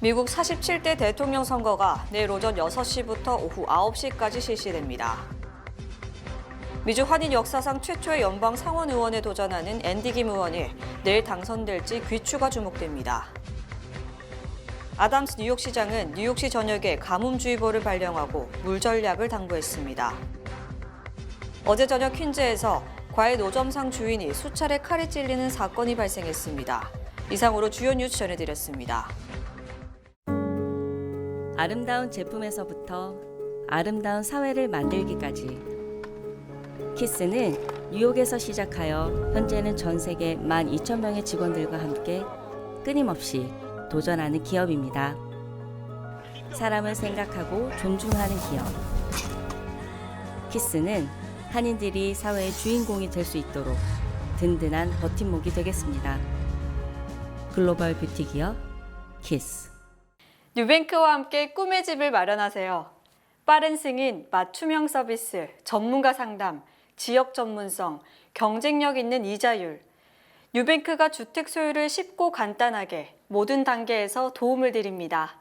미국 47대 대통령 선거가 내일 오전 6시부터 오후 9시까지 실시됩니다. 미주 한인 역사상 최초의 연방 상원 의원에 도전하는 앤디 김 의원이 내일 당선될지 귀추가 주목됩니다. 아담스 뉴욕시장은 뉴욕시 전역에 가뭄주의보를 발령하고 물 전략을 당부했습니다. 어제 저녁 퀸즈에서 과일 노점상 주인이 수차례 칼에 찔리는 사건이 발생했습니다. 이상으로 주요 뉴스 전해드렸습니다. 아름다운 제품에서부터 아름다운 사회를 만들기까지 키스는 뉴욕에서 시작하여 현재는 전 세계 12,000명의 직원들과 함께 끊임없이 도전하는 기업입니다. 사람을 생각하고 존중하는 기업. 키스는 한인들이 사회의 주인공이 될 수 있도록 든든한 버팀목이 되겠습니다. 글로벌 뷰티 기업 키스. 뉴뱅크와 함께 꿈의 집을 마련하세요. 빠른 승인, 맞춤형 서비스, 전문가 상담, 지역 전문성, 경쟁력 있는 이자율. 뉴뱅크가 주택 소유를 쉽고 간단하게 모든 단계에서 도움을 드립니다.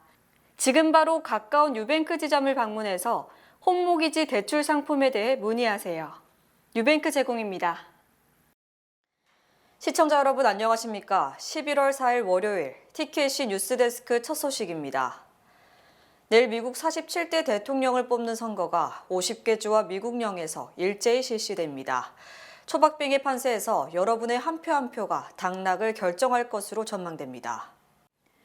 지금 바로 가까운 뉴뱅크 지점을 방문해서 홈모기지 대출 상품에 대해 문의하세요. 뉴뱅크 제공입니다. 시청자 여러분 안녕하십니까? 11월 4일 월요일 TKC 뉴스데스크 첫 소식입니다. 내일 미국 47대 대통령을 뽑는 선거가 50개 주와 미국령에서 일제히 실시됩니다. 초박빙의 판세에서 여러분의 한 표 한 표가 당락을 결정할 것으로 전망됩니다.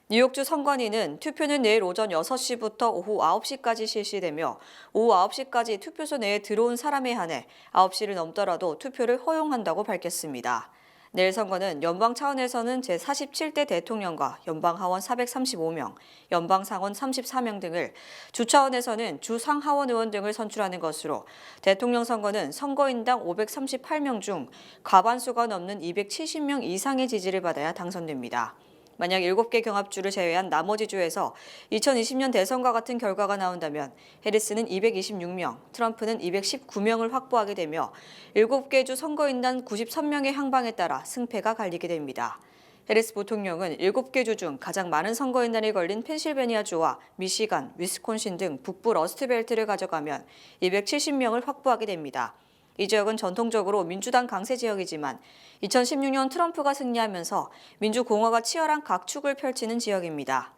뉴욕주 선관위는 투표는 내일 오전 6시부터 오후 9시까지 실시되며 오후 9시까지 투표소 내에 들어온 사람에 한해 9시를 넘더라도 투표를 허용한다고 밝혔습니다. 내일 선거는 연방 차원에서는 제47대 대통령과 연방 하원 435명, 연방 상원 34명 등을, 주 차원에서는 주 상하원 의원 등을 선출하는 것으로 대통령 선거는 선거인당 538명 중 과반수가 넘는 270명 이상의 지지를 받아야 당선됩니다. 만약 7개 경합주를 제외한 나머지 주에서 2020년 대선과 같은 결과가 나온다면 해리스는 226명, 트럼프는 219명을 확보하게 되며 7개 주 선거인단 93명의 향방에 따라 승패가 갈리게 됩니다. 해리스 부통령은 7개 주 중 가장 많은 선거인단이 걸린 펜실베니아주와 미시간, 위스콘신 등 북부 러스트벨트를 가져가면 270명을 확보하게 됩니다. 이 지역은 전통적으로 민주당 강세 지역이지만 2016년 트럼프가 승리하면서 민주공화가 치열한 각축을 펼치는 지역입니다.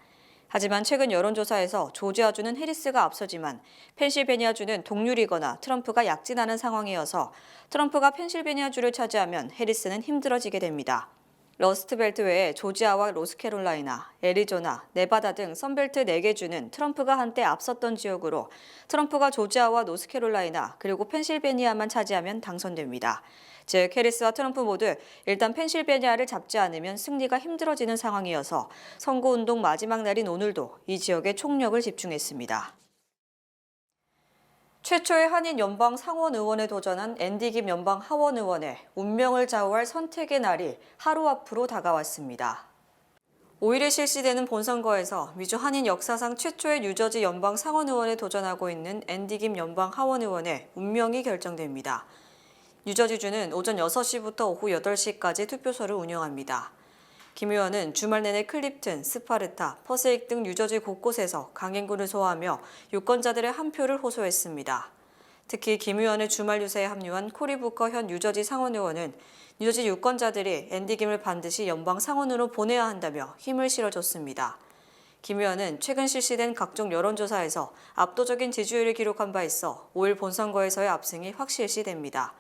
하지만 최근 여론조사에서 조지아주는 해리스가 앞서지만 펜실베니아주는 동률이거나 트럼프가 약진하는 상황이어서 트럼프가 펜실베니아주를 차지하면 해리스는 힘들어지게 됩니다. 러스트벨트 외에 조지아와 노스캐롤라이나, 애리조나, 네바다 등 선벨트 4개 주는 트럼프가 한때 앞섰던 지역으로 트럼프가 조지아와 노스캐롤라이나 그리고 펜실베니아만 차지하면 당선됩니다. 즉 해리스와 트럼프 모두 일단 펜실베니아를 잡지 않으면 승리가 힘들어지는 상황이어서 선거운동 마지막 날인 오늘도 이 지역에 총력을 집중했습니다. 최초의 한인 연방 상원 의원에 도전한 앤디 김 연방 하원 의원의 운명을 좌우할 선택의 날이 하루 앞으로 다가왔습니다. 5일에 실시되는 본선거에서 미주 한인 역사상 최초의 뉴저지 연방 상원 의원에 도전하고 있는 앤디 김 연방 하원 의원의 운명이 결정됩니다. 뉴저지주는 오전 6시부터 오후 8시까지 투표소를 운영합니다. 김 의원은 주말 내내 클립튼, 스파르타, 퍼세익 등 뉴저지 곳곳에서 강행군을 소화하며 유권자들의 한 표를 호소했습니다. 특히 김 의원의 주말 유세에 합류한 코리 부커 현 뉴저지 상원의원은 뉴저지 유권자들이 앤디 김을 반드시 연방 상원으로 보내야 한다며 힘을 실어줬습니다. 김 의원은 최근 실시된 각종 여론조사에서 압도적인 지지율을 기록한 바 있어 5일 본선거에서의 압승이 확실시됩니다.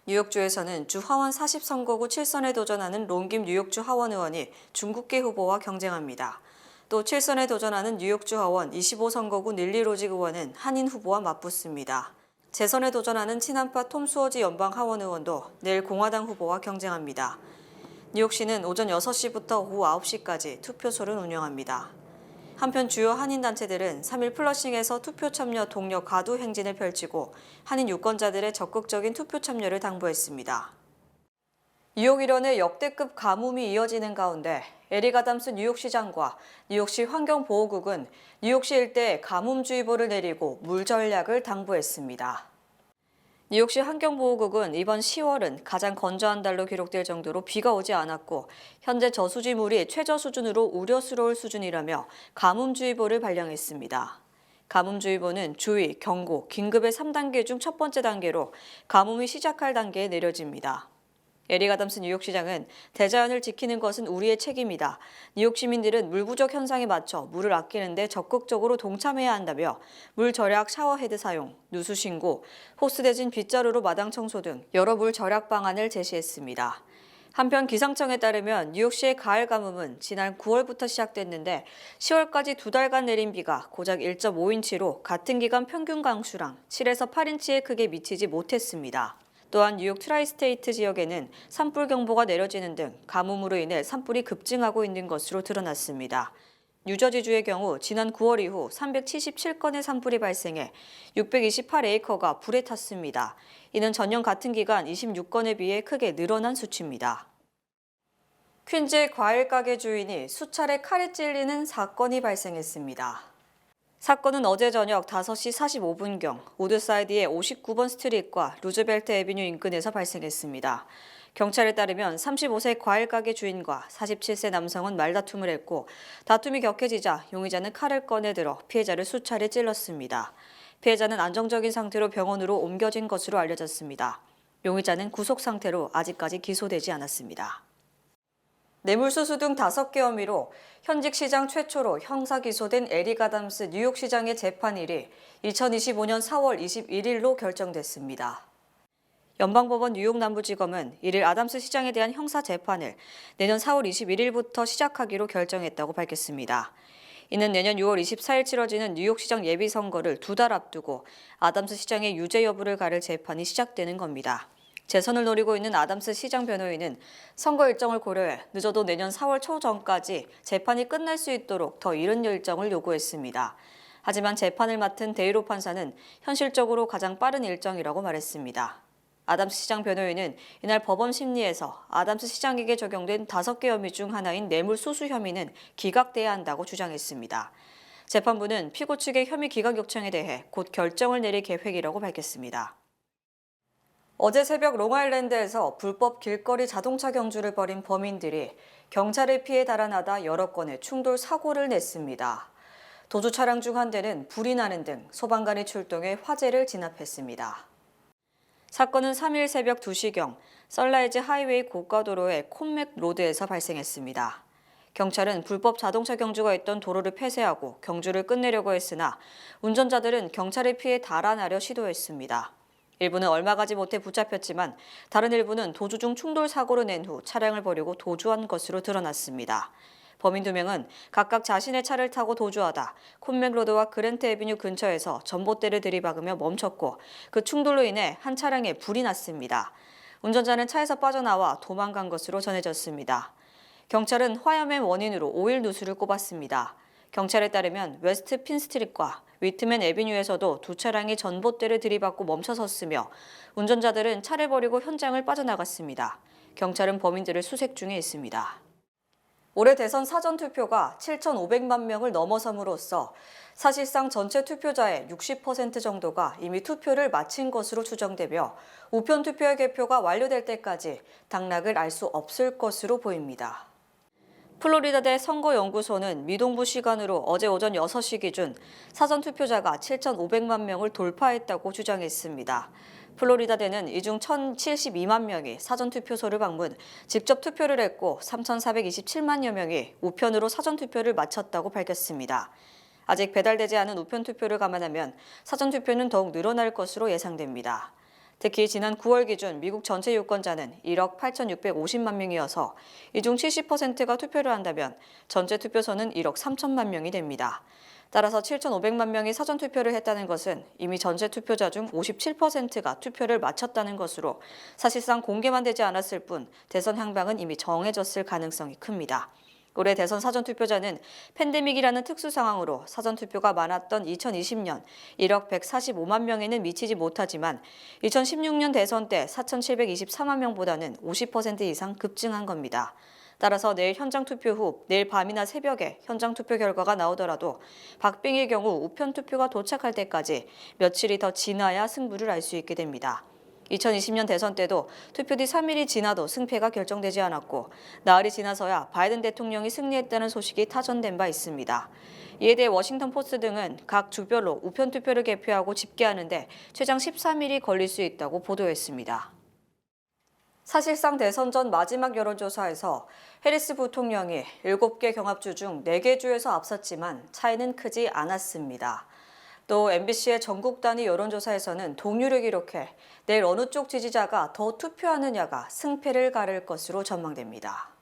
뉴욕주에서는 주 하원 40선거구 7선에 도전하는 롱김 뉴욕주 하원 의원이 중국계 후보와 경쟁합니다. 또 7선에 도전하는 뉴욕주 하원 25선거구 닐리 로직 의원은 한인 후보와 맞붙습니다. 재선에 도전하는 친한파 톰 수어지 연방 하원 의원도 내일 공화당 후보와 경쟁합니다. 뉴욕시는 오전 6시부터 오후 9시까지 투표소를 운영합니다. 한편 주요 한인단체들은 3일 플러싱에서 투표 참여 동력 가두 행진을 펼치고 한인 유권자들의 적극적인 투표 참여를 당부했습니다. 뉴욕 일원의 역대급 가뭄이 이어지는 가운데 에릭 아담스 뉴욕시장과 뉴욕시 뉴욕시 환경보호국은 이번 10월은 가장 건조한 달로 기록될 정도로 비가 오지 않았고 현재 저수지물이 최저 수준으로 우려스러울 수준이라며 가뭄주의보를 발령했습니다. 가뭄주의보는 주의, 경고, 긴급의 3단계 중 첫 번째 단계로 가뭄이 시작할 단계에 내려집니다. 에릭 아담스 뉴욕시장은 대자연을 지키는 것은 우리의 책임이다. 뉴욕 시민들은 물 부족 현상에 맞춰 물을 아끼는 데 적극적으로 동참해야 한다며 물 절약 샤워헤드 사용, 누수 신고, 호스대진 빗자루로 마당 청소 등 여러 물 절약 방안을 제시했습니다. 한편 기상청에 따르면 뉴욕시의 가을 가뭄은 지난 9월부터 시작됐는데 10월까지 2달간 내린 비가 고작 1.5인치로 같은 기간 평균 강수량 7에서 8인치에 크게 미치지 못했습니다. 또한 뉴욕 트라이스테이트 지역에는 산불 경보가 내려지는 등 가뭄으로 인해 산불이 급증하고 있는 것으로 드러났습니다. 뉴저지주의 경우 지난 9월 이후 377건의 산불이 발생해 628에이커가 불에 탔습니다. 이는 전년 같은 기간 26건에 비해 크게 늘어난 수치입니다. 퀸즈의 과일 가게 주인이 수차례 칼에 찔리는 사건이 발생했습니다. 사건은 어제 저녁 5시 45분경 우드사이드의 59번 스트리트과 루즈벨트 애비뉴 인근에서 발생했습니다. 경찰에 따르면 35세 과일 가게 주인과 47세 남성은 말다툼을 했고 다툼이 격해지자 용의자는 칼을 꺼내들어 피해자를 수차례 찔렀습니다. 피해자는 안정적인 상태로 병원으로 옮겨진 것으로 알려졌습니다. 용의자는 구속 상태로 아직까지 기소되지 않았습니다. 뇌물수수 등 5개 혐의로 현직 시장 최초로 형사 기소된 에릭 아담스 뉴욕시장의 재판일이 2025년 4월 21일로 결정됐습니다. 연방법원 뉴욕 남부지검은 이를 아담스 시장에 대한 형사 재판을 내년 4월 21일부터 시작하기로 결정했다고 밝혔습니다. 이는 내년 6월 24일 치러지는 뉴욕시장 예비선거를 2달 앞두고 아담스 시장의 유죄 여부를 가를 재판이 시작되는 겁니다. 재선을 노리고 있는 아담스 시장 변호인은 선거 일정을 고려해 늦어도 내년 4월 초 전까지 재판이 끝날 수 있도록 더 이른 일정을 요구했습니다. 하지만 재판을 맡은 데이로 판사는 현실적으로 가장 빠른 일정이라고 말했습니다. 아담스 시장 변호인은 이날 법원 심리에서 아담스 시장에게 적용된 5개 혐의 중 하나인 뇌물수수 혐의는 기각돼야 한다고 주장했습니다. 재판부는 피고 측의 혐의 기각 요청에 대해 곧 결정을 내릴 계획이라고 밝혔습니다. 어제 새벽 롱아일랜드에서 불법 길거리 자동차 경주를 벌인 범인들이 경찰의 피해 달아나다 여러 건의 충돌 사고를 냈습니다. 도주 차량 중 한 대는 불이 나는 등 소방관이 출동해 화재를 진압했습니다. 사건은 3일 새벽 2시경 선라이즈 하이웨이 고가도로의 콘맥 로드에서 발생했습니다. 경찰은 불법 자동차 경주가 있던 도로를 폐쇄하고 경주를 끝내려고 했으나 운전자들은 경찰의 피해 달아나려 시도했습니다. 일부는 얼마 가지 못해 붙잡혔지만 다른 일부는 도주 중 충돌 사고를 낸 후 차량을 버리고 도주한 것으로 드러났습니다. 범인 2명은 각각 자신의 차를 타고 도주하다 콘맥로드와 그랜트 애비뉴 근처에서 전봇대를 들이박으며 멈췄고 그 충돌로 인해 한 차량에 불이 났습니다. 운전자는 차에서 빠져나와 도망간 것으로 전해졌습니다. 경찰은 화염의 원인으로 오일 누수를 꼽았습니다. 경찰에 따르면 웨스트 핀스트리트과 위트맨 애비뉴에서도 두 차량이 전봇대를 들이받고 멈춰섰으며 운전자들은 차를 버리고 현장을 빠져나갔습니다. 경찰은 범인들을 수색 중에 있습니다. 올해 대선 사전투표가 7,500만 명을 넘어섬으로써 사실상 전체 투표자의 60% 정도가 이미 투표를 마친 것으로 추정되며 우편 투표의 개표가 완료될 때까지 당락을 알 수 없을 것으로 보입니다. 플로리다대 선거연구소는 미동부 시간으로 어제 오전 6시 기준 사전투표자가 7,500만 명을 돌파했다고 주장했습니다. 플로리다대는 이 중 1,072만 명이 사전투표소를 방문, 직접 투표를 했고 3,427만여 명이 우편으로 사전투표를 마쳤다고 밝혔습니다. 아직 배달되지 않은 우편투표를 감안하면 사전투표는 더욱 늘어날 것으로 예상됩니다. 특히 지난 9월 기준 미국 전체 유권자는 1억 8,650만 명이어서 이 중 70%가 투표를 한다면 전체 투표소는 1억 3천만 명이 됩니다. 따라서 7,500만 명이 사전투표를 했다는 것은 이미 전체 투표자 중 57%가 투표를 마쳤다는 것으로 사실상 공개만 되지 않았을 뿐 대선 향방은 이미 정해졌을 가능성이 큽니다. 올해 대선 사전투표자는 팬데믹이라는 특수 상황으로 사전투표가 많았던 2020년 1억 145만 명에는 미치지 못하지만 2016년 대선 때 4,724만 명보다는 50% 이상 급증한 겁니다. 따라서 내일 현장 투표 후 내일 밤이나 새벽에 현장 투표 결과가 나오더라도 박빙의 경우 우편 투표가 도착할 때까지 며칠이 더 지나야 승부를 알 수 있게 됩니다. 2020년 대선 때도 투표 뒤 3일이 지나도 승패가 결정되지 않았고 나흘이 지나서야 바이든 대통령이 승리했다는 소식이 타전된 바 있습니다. 이에 대해 워싱턴 포스트 등은 각 주별로 우편 투표를 개표하고 집계하는데 최장 13일이 걸릴 수 있다고 보도했습니다. 사실상 대선 전 마지막 여론조사에서 해리스 부통령이 7개 경합주 중 4개 주에서 앞섰지만 차이는 크지 않았습니다. 또 MBC의 전국 단위 여론조사에서는 동률을 기록해 내일 어느 쪽 지지자가 더 투표하느냐가 승패를 가를 것으로 전망됩니다.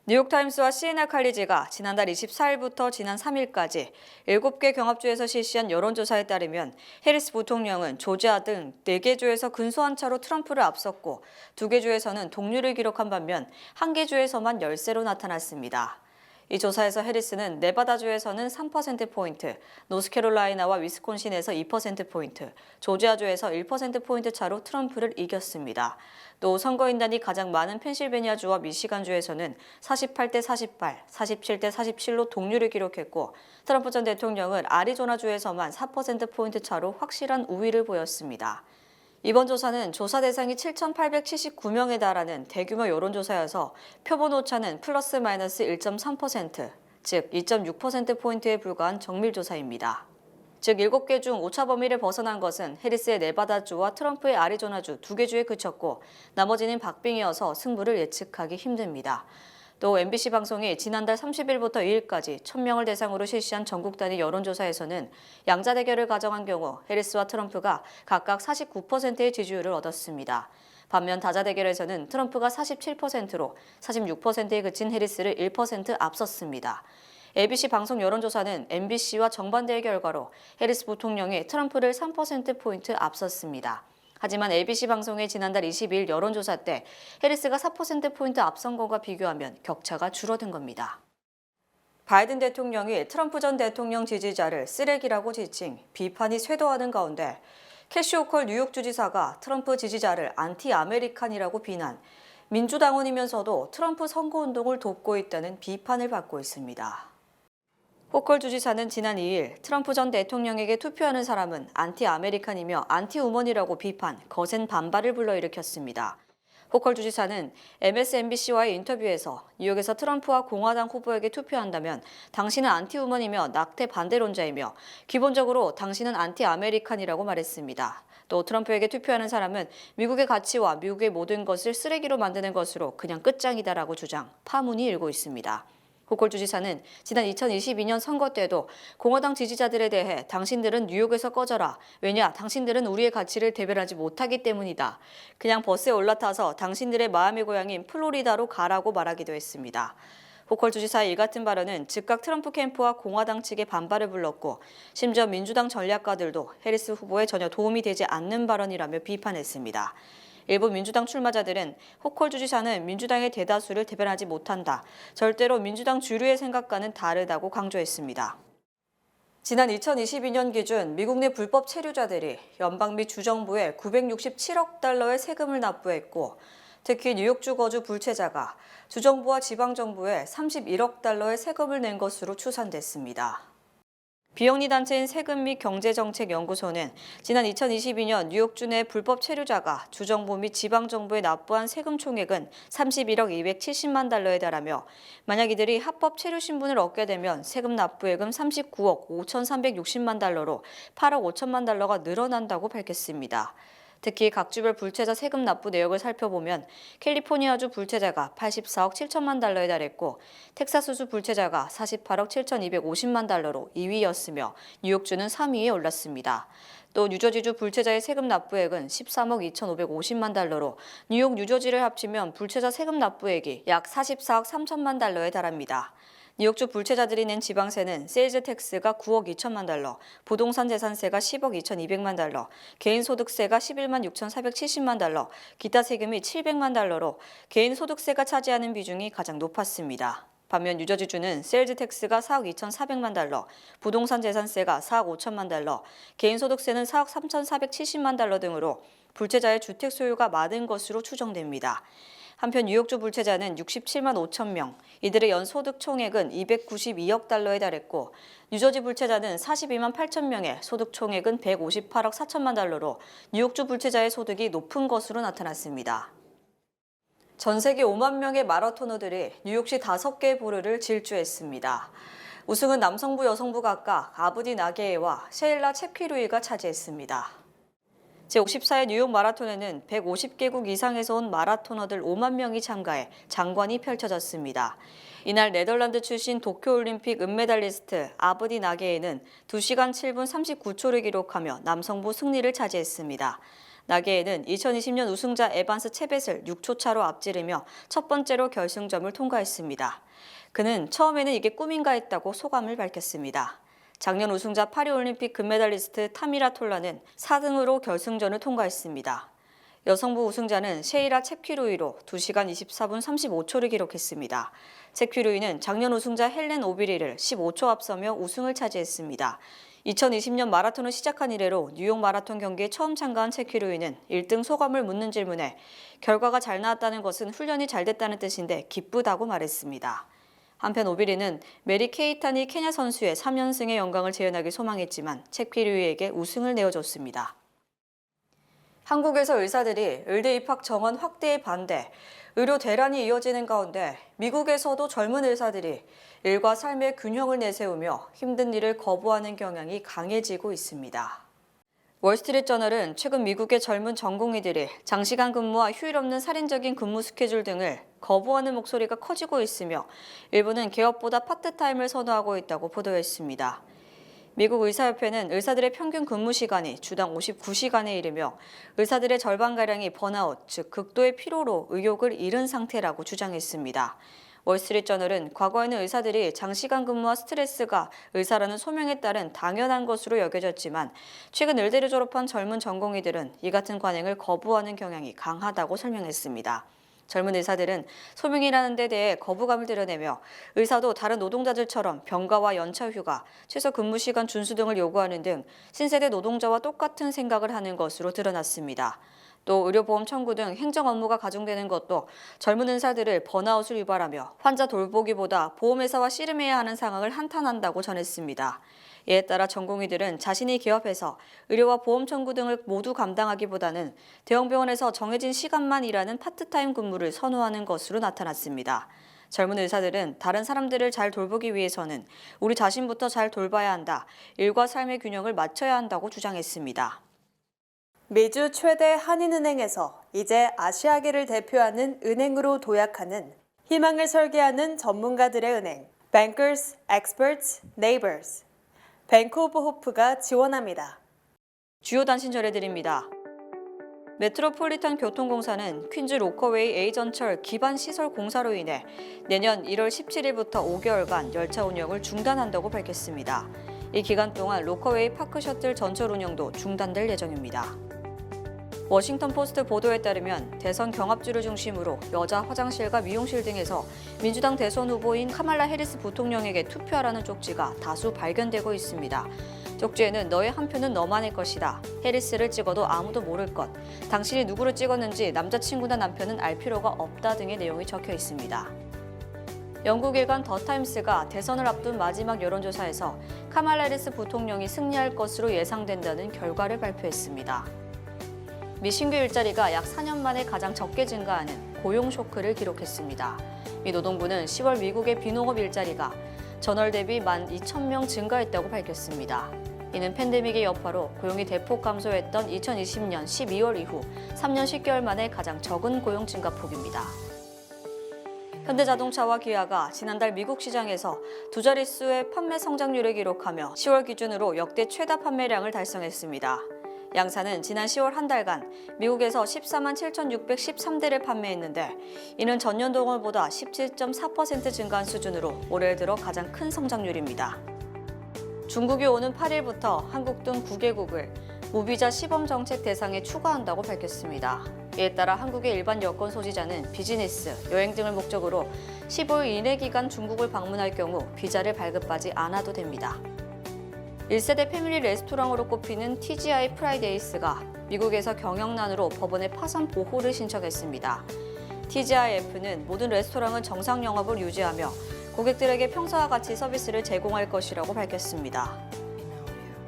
뉴욕타임스와 CNN 칼리지가 지난달 24일부터 지난 3일까지 7개 경합주에서 실시한 여론조사에 따르면 해리스 부통령은 조지아 등 4개 주에서 근소한 차로 트럼프를 앞섰고 2개 주에서는 동률을 기록한 반면 1개 주에서만 열세로 나타났습니다. 이 조사에서 해리스는 네바다주에서는 3%포인트, 노스캐롤라이나와 위스콘신에서 2%포인트, 조지아주에서 1%포인트 차로 트럼프를 이겼습니다. 또 선거인단이 가장 많은 펜실베니아주와 미시간주에서는 48대 48, 47대 47로 동률을 기록했고 트럼프 전 대통령은 아리조나주에서만 4%포인트 차로 확실한 우위를 보였습니다. 이번 조사는 조사 대상이 7,879명에 달하는 대규모 여론조사여서 표본 오차는 플러스 마이너스 1.3%, 즉 2.6%포인트에 불과한 정밀조사입니다. 즉 7개 중 오차 범위를 벗어난 것은 해리스의 네바다주와 트럼프의 아리조나주 2개 주에 그쳤고 나머지는 박빙이어서 승부를 예측하기 힘듭니다. 또 MBC 방송이 지난달 30일부터 2일까지 1,000명을 대상으로 실시한 전국 단위 여론조사에서는 양자 대결을 가정한 경우 해리스와 트럼프가 각각 49%의 지지율을 얻었습니다. 반면 다자 대결에서는 트럼프가 47%로 46%에 그친 해리스를 1% 앞섰습니다. ABC 방송 여론조사는 MBC와 정반대의 결과로 해리스 부통령이 트럼프를 3%포인트 앞섰습니다. 하지만 ABC 방송의 지난달 22일 여론조사 때 해리스가 4%포인트 앞선 것과 비교하면 격차가 줄어든 겁니다. 바이든 대통령이 트럼프 전 대통령 지지자를 쓰레기라고 지칭 비판이 쇄도하는 가운데 캐시 호컬 뉴욕 주지사가 트럼프 지지자를 안티 아메리칸이라고 비난, 민주당원이면서도 트럼프 선거운동을 돕고 있다는 비판을 받고 있습니다. 호컬 주지사는 지난 2일 트럼프 전 대통령에게 투표하는 사람은 안티 아메리칸이며 안티 우먼이라고 비판, 거센 반발을 불러일으켰습니다. 호컬 주지사는 MSNBC와의 인터뷰에서 뉴욕에서 트럼프와 공화당 후보에게 투표한다면 당신은 안티 우먼이며 낙태 반대론자이며 기본적으로 당신은 안티 아메리칸이라고 말했습니다. 또 트럼프에게 투표하는 사람은 미국의 가치와 미국의 모든 것을 쓰레기로 만드는 것으로 그냥 끝장이다라고 주장, 파문이 일고 있습니다. 호컬 주지사는 지난 2022년 선거 때도 공화당 지지자들에 대해 당신들은 뉴욕에서 꺼져라. 왜냐? 당신들은 우리의 가치를 대변하지 못하기 때문이다. 그냥 버스에 올라타서 당신들의 마음의 고향인 플로리다로 가라고 말하기도 했습니다. 호컬 주지사의 이 같은 발언은 즉각 트럼프 캠프와 공화당 측의 반발을 불렀고 심지어 민주당 전략가들도 해리스 후보에 전혀 도움이 되지 않는 발언이라며 비판했습니다. 일부 민주당 출마자들은 호컬 주지사는 민주당의 대다수를 대변하지 못한다. 절대로 민주당 주류의 생각과는 다르다고 강조했습니다. 지난 2022년 기준 미국 내 불법 체류자들이 연방 및 주정부에 967억 달러의 세금을 납부했고 특히 뉴욕주 거주 불체자가 주정부와 지방정부에 31억 달러의 세금을 낸 것으로 추산됐습니다. 비영리 단체인 세금 및 경제정책연구소는 지난 2022년 뉴욕주 내 불법 체류자가 주정부 및 지방정부에 납부한 세금 총액은 31억 270만 달러에 달하며 만약 이들이 합법 체류 신분을 얻게 되면 세금 납부액은 39억 5,360만 달러로 8억 5천만 달러가 늘어난다고 밝혔습니다. 특히 각 주별 불체자 세금 납부 내역을 살펴보면 캘리포니아주 불체자가 84억 7천만 달러에 달했고 텍사스주 불체자가 48억 7,250만 달러로 2위였으며 뉴욕주는 3위에 올랐습니다. 또 뉴저지주 불체자의 세금 납부액은 13억 2,550만 달러로 뉴욕, 뉴저지를 합치면 불체자 세금 납부액이 약 44억 3천만 달러에 달합니다. 뉴욕주 불체자들이 낸 지방세는 세일즈 텍스가 9억 2천만 달러, 부동산 재산세가 10억 2,200만 달러, 개인소득세가 11만 6,470만 달러, 기타 세금이 700만 달러로 개인소득세가 차지하는 비중이 가장 높았습니다. 반면 뉴저지주는 세일즈 텍스가 4억 2,400만 달러, 부동산 재산세가 4억 5천만 달러, 개인소득세는 4억 3,470만 달러 등으로 불체자의 주택 소유가 많은 것으로 추정됩니다. 한편 뉴욕주 불체자는 67만 5천 명, 이들의 연소득 총액은 292억 달러에 달했고 뉴저지 불체자는 42만 8천 명의 소득 총액은 158억 4천만 달러로 뉴욕주 불체자의 소득이 높은 것으로 나타났습니다. 전 세계 5만 명의 마라토너들이 뉴욕시 5개의 보르를 질주했습니다. 우승은 남성부 여성부 각각 아브디 나게에와 셰일라 챕퀴루이가 차지했습니다. 제54회 뉴욕 마라톤에는 150개국 이상에서 온 마라토너들 5만 명이 참가해 장관이 펼쳐졌습니다. 이날 네덜란드 출신 도쿄올림픽 은메달리스트 아브디 나게에는 2시간 7분 39초를 기록하며 남성부 승리를 차지했습니다. 나게에는 2020년 우승자 에반스 체벳을 6초 차로 앞지르며 첫 번째로 결승점을 통과했습니다. 그는 처음에는 이게 꿈인가 했다고 소감을 밝혔습니다. 작년 우승자 파리올림픽 금메달리스트 타미라 톨라는 4등으로 결승전을 통과했습니다. 여성부 우승자는 셰이라 챕퀴루이로 2시간 24분 35초를 기록했습니다. 챕퀴루이는 작년 우승자 헬렌 오비리를 15초 앞서며 우승을 차지했습니다. 2020년 마라톤을 시작한 이래로 뉴욕 마라톤 경기에 처음 참가한 챕퀴루이는 1등 소감을 묻는 질문에 결과가 잘 나왔다는 것은 훈련이 잘 됐다는 뜻인데 기쁘다고 말했습니다. 한편 오비리는 메리 케이타니 케냐 선수의 3연승의 영광을 재현하길 소망했지만 챕퀴루이에게 우승을 내어줬습니다. 한국에서 의사들이 의대 입학 정원 확대에 반대, 의료 대란이 이어지는 가운데 미국에서도 젊은 의사들이 일과 삶의 균형을 내세우며 힘든 일을 거부하는 경향이 강해지고 있습니다. 월스트리트저널은 최근 미국의 젊은 전공의들이 장시간 근무와 휴일 없는 살인적인 근무 스케줄 등을 거부하는 목소리가 커지고 있으며 일부는 개업보다 파트타임을 선호하고 있다고 보도했습니다. 미국 의사협회는 의사들의 평균 근무 시간이 주당 59시간에 이르며 의사들의 절반가량이 번아웃, 즉 극도의 피로로 의욕을 잃은 상태라고 주장했습니다. 월스트리트저널은 과거에는 의사들이 장시간 근무와 스트레스가 의사라는 소명에 따른 당연한 것으로 여겨졌지만 최근 의대를 졸업한 젊은 전공의들은 이 같은 관행을 거부하는 경향이 강하다고 설명했습니다. 젊은 의사들은 소명이라는 데 대해 거부감을 드러내며 의사도 다른 노동자들처럼 병가와 연차 휴가, 최소 근무 시간 준수 등을 요구하는 등 신세대 노동자와 똑같은 생각을 하는 것으로 드러났습니다. 또 의료보험 청구 등 행정 업무가 가중되는 것도 젊은 의사들을 번아웃을 유발하며 환자 돌보기보다 보험회사와 씨름해야 하는 상황을 한탄한다고 전했습니다. 이에 따라 전공의들은 자신이 개업해서 의료와 보험 청구 등을 모두 감당하기보다는 대형병원에서 정해진 시간만 일하는 파트타임 근무를 선호하는 것으로 나타났습니다. 젊은 의사들은 다른 사람들을 잘 돌보기 위해서는 우리 자신부터 잘 돌봐야 한다, 일과 삶의 균형을 맞춰야 한다고 주장했습니다. 미주 최대 한인은행에서 이제 아시아계를 대표하는 은행으로 도약하는 희망을 설계하는 전문가들의 은행, Bankers, Experts, Neighbors, 뱅크 오브 호프가 지원합니다. 주요 단신 전해드립니다. 메트로폴리탄 교통공사는 퀸즈 로커웨이 A전철 기반시설 공사로 인해 내년 1월 17일부터 5개월간 열차 운영을 중단한다고 밝혔습니다. 이 기간 동안 로커웨이 파크 셔틀 전철 운영도 중단될 예정입니다. 워싱턴 포스트 보도에 따르면 대선 경합주를 중심으로 여자 화장실과 미용실 등에서 민주당 대선 후보인 카말라 해리스 부통령에게 투표하라는 쪽지가 다수 발견되고 있습니다. 쪽지에는 너의 한 표는 너만의 것이다. 해리스를 찍어도 아무도 모를 것. 당신이 누구를 찍었는지 남자친구나 남편은 알 필요가 없다 등의 내용이 적혀 있습니다. 영국 일간 더 타임스가 대선을 앞둔 마지막 여론조사에서 카말라 해리스 부통령이 승리할 것으로 예상된다는 결과를 발표했습니다. 미 신규 일자리가 약 4년 만에 가장 적게 증가하는 고용 쇼크를 기록했습니다. 미 노동부는 10월 미국의 비농업 일자리가 전월 대비 12,000명 증가했다고 밝혔습니다. 이는 팬데믹의 여파로 고용이 대폭 감소했던 2020년 12월 이후 3년 10개월 만에 가장 적은 고용 증가폭입니다. 현대자동차와 기아가 지난달 미국 시장에서 두 자릿수의 판매 성장률을 기록하며 10월 기준으로 역대 최다 판매량을 달성했습니다. 양사는 지난 10월 한 달간 미국에서 14만 7,613대를 판매했는데 이는 전년 동월보다 17.4% 증가한 수준으로 올해 들어 가장 큰 성장률입니다. 중국이 오는 8일부터 한국 등 9개국을 무비자 시범 정책 대상에 추가한다고 밝혔습니다. 이에 따라 한국의 일반 여권 소지자는 비즈니스, 여행 등을 목적으로 15일 이내 기간 중국을 방문할 경우 비자를 발급하지 않아도 됩니다. 1세대 패밀리 레스토랑으로 꼽히는 TGI 프라이데이스가 미국에서 경영난으로 법원에 파산 보호를 신청했습니다. TGIF는 모든 레스토랑은 정상 영업을 유지하며 고객들에게 평소와 같이 서비스를 제공할 것이라고 밝혔습니다.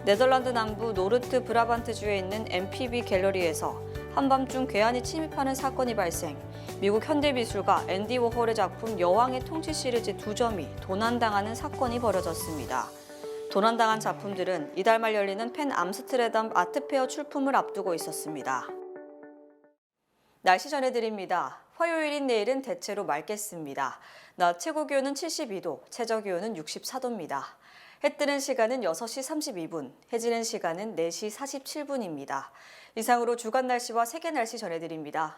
네덜란드 남부 노르트 브라반트주에 있는 MPB 갤러리에서 한밤중 괴한이 침입하는 사건이 발생, 미국 현대미술가 앤디 워홀의 작품 여왕의 통치 시리즈 2점이 도난당하는 사건이 벌어졌습니다. 도난당한 작품들은 이달 말 열리는 펜 암스트르담 아트페어 출품을 앞두고 있었습니다. 날씨 전해드립니다. 화요일인 내일은 대체로 맑겠습니다. 낮 최고 기온은 72도, 최저 기온은 64도입니다. 해 뜨는 시간은 6시 32분, 해 지는 시간은 4시 47분입니다. 이상으로 주간 날씨와 세계 날씨 전해드립니다.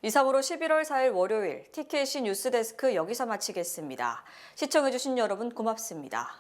이상으로 11월 4일 월요일 TKC 뉴스데스크 여기서 마치겠습니다. 시청해주신 여러분 고맙습니다.